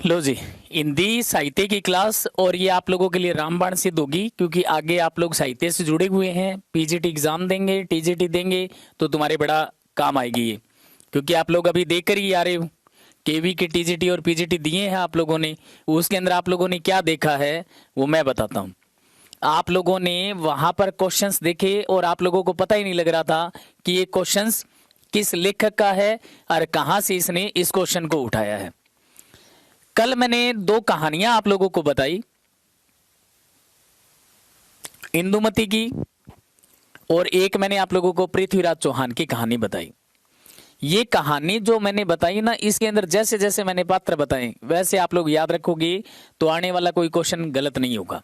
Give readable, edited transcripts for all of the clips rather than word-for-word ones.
लो जी, हिंदी साहित्य की क्लास। और ये आप लोगों के लिए रामबाण सिद्ध होगी, क्योंकि आगे आप लोग साहित्य से जुड़े हुए हैं, पीजीटी एग्जाम देंगे, टीजीटी देंगे, तो तुम्हारे बड़ा काम आएगी ये। क्योंकि आप लोग अभी देख कर ही आ रहे हो, केवी के टीजीटी और पीजीटी दिए हैं आप लोगों ने। उसके अंदर आप लोगों ने क्या देखा है वो मैं बताता हूँ। आप लोगों ने वहां पर क्वेश्चंस देखे और आप लोगों को पता ही नहीं लग रहा था कि ये क्वेश्चंस किस लेखक का है और कहां से इसने इस क्वेश्चन को उठाया है। कल मैंने दो कहानियां आप लोगों को बताई, इंदुमती की, और एक मैंने आप लोगों को पृथ्वीराज चौहान की कहानी बताई। ये कहानी जो मैंने बताई ना, इसके अंदर जैसे जैसे मैंने पात्र बताए वैसे आप लोग याद रखोगे तो आने वाला कोई क्वेश्चन गलत नहीं होगा।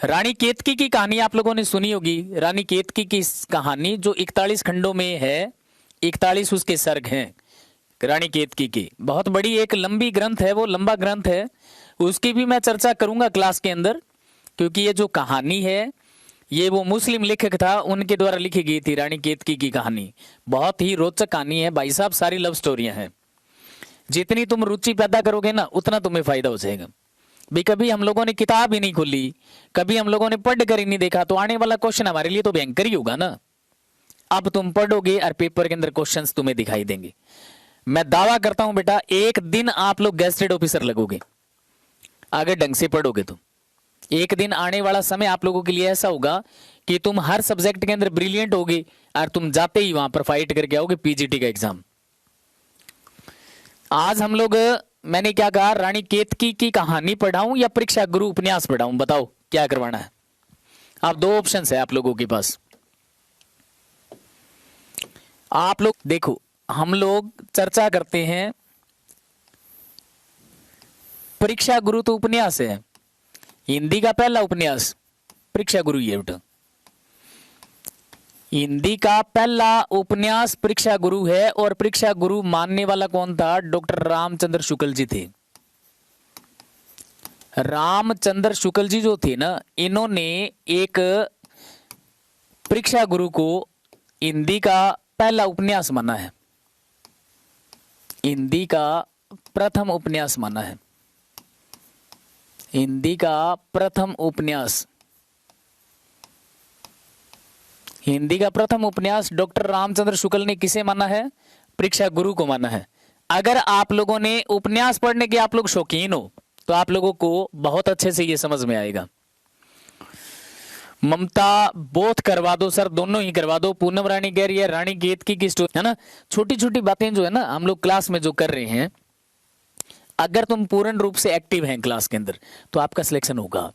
रानी केतकी की कहानी आप लोगों ने सुनी होगी। रानी केतकी की कहानी जो 41 खंडों में है, 41 उसके सर्ग हैं। रानी केतकी की बहुत बड़ी एक लंबी ग्रंथ है, वो लंबा ग्रंथ है, उसकी भी मैं चर्चा करूंगा क्लास के अंदर। क्योंकि ये जो कहानी है ये वो मुस्लिम लेखक था, उनके द्वारा लिखी गई थी रानी केतकी की कहानी। बहुत ही रोचक कहानी है भाई साहब, सारी लव स्टोरियां हैं। जितनी तुम रुचि पैदा करोगे ना उतना तुम्हें फायदा हो जाएगा। भी कभी हम लोगों ने किताब ही नहीं खोली, कभी हम लोगों ने पढ़ कर ही नहीं देखा, तो आने वाला क्वेश्चन हमारे लिए तो भयंकर ही होगा ना। अब तुम पढ़ोगे और पेपर के अंदर क्वेश्चंस तुम्हें दिखाई देंगे। मैं दावा करता हूं बेटा, एक दिन आप लोग गैजेटेड ऑफिसर लगोगे अगर ढंग से पढ़ोगे तो। एक दिन आने वाला समय आप लोगों के लिए ऐसा होगा कि तुम हर सब्जेक्ट के अंदर ब्रिलियंट होगे और तुम जाते ही वहां पर फाइट करके आओगे पीजीटी का एग्जाम। आज हम लोग, मैंने क्या कहा, रानी केतकी की कहानी पढ़ाऊं या परीक्षा गुरु उपन्यास पढ़ाऊं? बताओ क्या करवाना है। आप दो ऑप्शन है आप लोगों के पास। आप लोग देखो, हम लोग चर्चा करते हैं परीक्षा गुरु तो उपन्यास है, हिंदी का पहला उपन्यास परीक्षा गुरु ये बेटा। हिंदी का पहला उपन्यास परीक्षा गुरु है, और परीक्षा गुरु मानने वाला कौन था? डॉक्टर रामचंद्र शुक्ल जी थे। रामचंद्र शुक्ल जी जो थे ना, इन्होंने एक परीक्षा गुरु को हिंदी का पहला उपन्यास माना है, हिंदी का प्रथम उपन्यास माना है, हिंदी का प्रथम उपन्यास। हिंदी का प्रथम उपन्यास डॉक्टर रामचंद्र शुक्ल ने किसे माना है? परीक्षा गुरु को माना है। अगर आप लोगों ने उपन्यास पढ़ने के आप लोग शौकीन हो तो आप लोगों को बहुत अच्छे से ये समझ में आएगा। ममता बोथ करवा दो सर, दोनों ही करवा दो। पूनम रानी कह रही है रानी केतकी की स्टोरी है ना। छोटी छोटी बातें जो है ना हम लोग क्लास में जो कर रहे हैं, अगर तुम पूर्ण रूप से एक्टिव हैं क्लास के अंदर तो आपका सिलेक्शन होगा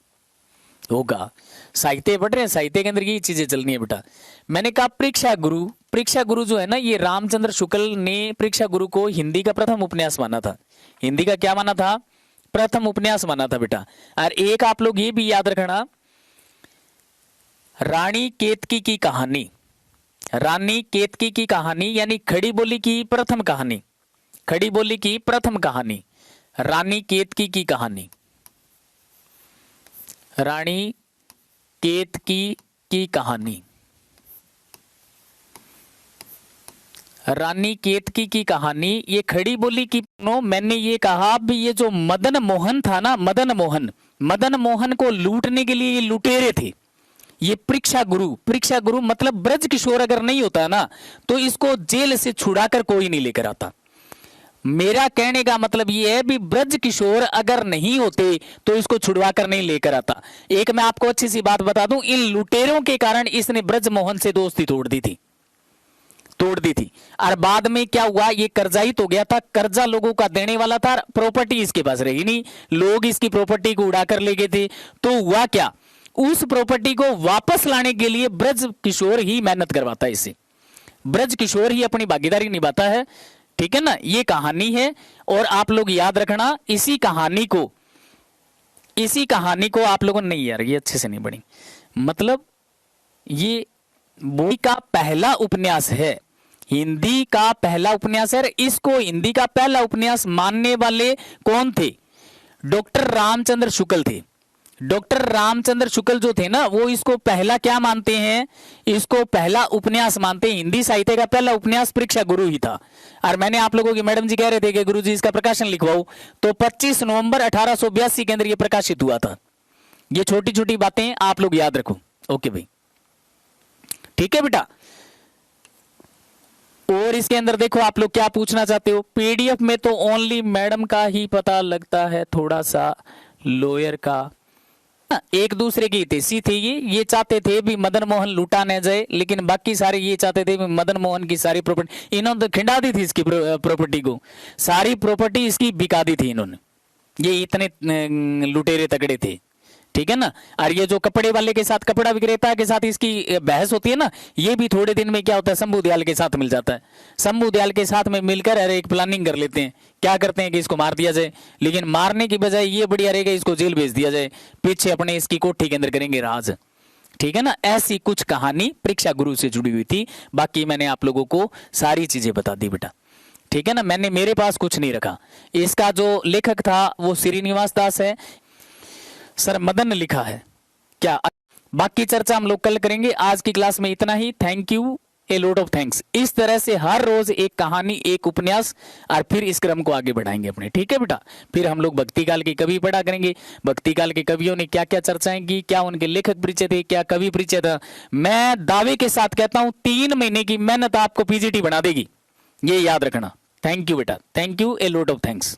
होगा। साहित्य पढ़ रहे हैं, साहित्य के अंदर यही चीजें चलनी है बेटा। मैंने कहा परीक्षा गुरु, परीक्षा गुरु जो है ना, ये रामचंद्र शुक्ल ने परीक्षा गुरु को हिंदी का प्रथम उपन्यास माना था। हिंदी का क्या माना था? प्रथम उपन्यास माना था बेटा। और एक आप लोग ये भी याद रखना, रानी केतकी की कहानी, रानी केतकी की कहानी यानी खड़ी बोली की प्रथम कहानी, खड़ी बोली की प्रथम कहानी, रानी केतकी की कहानी, रानी केतकी की कहानी, रानी केतकी की कहानी। ये खड़ी बोली की। मैंने ये कहा भी, ये जो मदन मोहन था ना, मदन मोहन, मदन मोहन को लूटने के लिए ये लुटेरे थे। ये परीक्षा गुरु, परीक्षा गुरु मतलब ब्रज किशोर अगर नहीं होता ना तो इसको जेल से छुड़ाकर कोई नहीं लेकर आता। मेरा कहने का मतलब ये है भी ब्रज किशोर अगर नहीं होते तो इसको छुड़वा कर नहीं लेकर आता। एक मैं आपको अच्छी सी बात बता दूं, इन लुटेरों के कारण इसने ब्रज मोहन से दोस्ती तोड़ दी थी, तोड़ दी थी। और बाद में क्या हुआ, ये कर्जाइत हो गया था, कर्जा लोगों का देने वाला था, प्रॉपर्टी इसके पास रही नहीं, लोग इसकी प्रॉपर्टी को उड़ाकर ले गए थे। तो हुआ क्या, उस प्रॉपर्टी को वापस लाने के लिए ब्रज किशोर ही मेहनत करवाता है इसे, ब्रज किशोर ही अपनी भागीदारी निभाता है। ठीक है ना, ये कहानी है। और आप लोग याद रखना, इसी कहानी को आप लोगों ने, नहीं यार ये अच्छे से नहीं पढ़ी, मतलब ये बोई का पहला उपन्यास है, हिंदी का पहला उपन्यास है। इसको हिंदी का पहला उपन्यास मानने वाले कौन थे? डॉक्टर रामचंद्र शुक्ल थे। डॉक्टर रामचंद्र शुक्ल जो थे ना, वो इसको पहला क्या मानते हैं, इसको पहला उपन्यास मानते हैं। हिंदी साहित्य का पहला उपन्यास परीक्षा गुरु ही था। और मैंने आप लोगों की मैडम जी कह रहे थे कि गुरु जी इसका प्रकाशन लिखवाओ, तो 25 नवंबर 1882 के अंदर ये प्रकाशित हुआ था। ये छोटी छोटी बातें आप लोग याद रखो। ओके भाई, ठीक है बेटा। और इसके अंदर देखो आप लोग क्या पूछना चाहते हो। पीडीएफ में तो ओनली मैडम का ही पता लगता है, थोड़ा सा लॉयर का। एक दूसरे की हितैषी थे ये चाहते थे भी मदन मोहन लूटा न जाए, लेकिन बाकी सारे ये चाहते थे भी मदन मोहन की सारी प्रॉपर्टी, इन्होंने तो खिंडा दी थी इसकी प्रॉपर्टी को, सारी प्रॉपर्टी इसकी बिका दी थी इन्होंने। ये इतने लुटेरे तगड़े थे, ठीक है ना। और ये जो कपड़े वाले के साथ, कपड़ा विक्रेता के साथ इसकी बहस होती है ना, ये भी थोड़े दिन में क्या होता है, शंभू दयाल के साथ मिल जाता है। शंभू दयाल के साथ में मिलकर अरे एक प्लानिंग कर लेते हैं, क्या करते हैं कि इसको मार दिया जाए, लेकिन मारने की बजाय ये बढ़िया रहेगा इसको जेल भेज दिया जाए, पीछे अपने इसकी कोठी के अंदर करेंगे राज, ठीक है ना। ऐसी कुछ कहानी परीक्षा गुरु से जुड़ी हुई थी। बाकी मैंने आप लोगों को सारी चीजें बता दी बेटा, ठीक है ना। मैंने मेरे पास कुछ नहीं रखा। इसका जो लेखक था वो श्रीनिवास दास है, सर मदन ने लिखा है क्या। बाकी चर्चा हम लोग कल करेंगे। आज की क्लास में इतना ही। Thank you, a lot of thanks. इस तरह से हर रोज एक कहानी, एक उपन्यास, और फिर इस क्रम को आगे बढ़ाएंगे अपने, ठीक है बेटा। फिर हम लोग भक्ति काल के कवि पढ़ा करेंगे, भक्ति काल के कवियों ने क्या क्या चर्चाएं की, क्या उनके लेखक परिचय थे, क्या कवि परिचय था। मैं दावे के साथ कहता हूं 3 महीने की मेहनत आपको पीजीटी बना देगी, ये याद रखना। थैंक यू बेटा, thank you, a lot of thanks.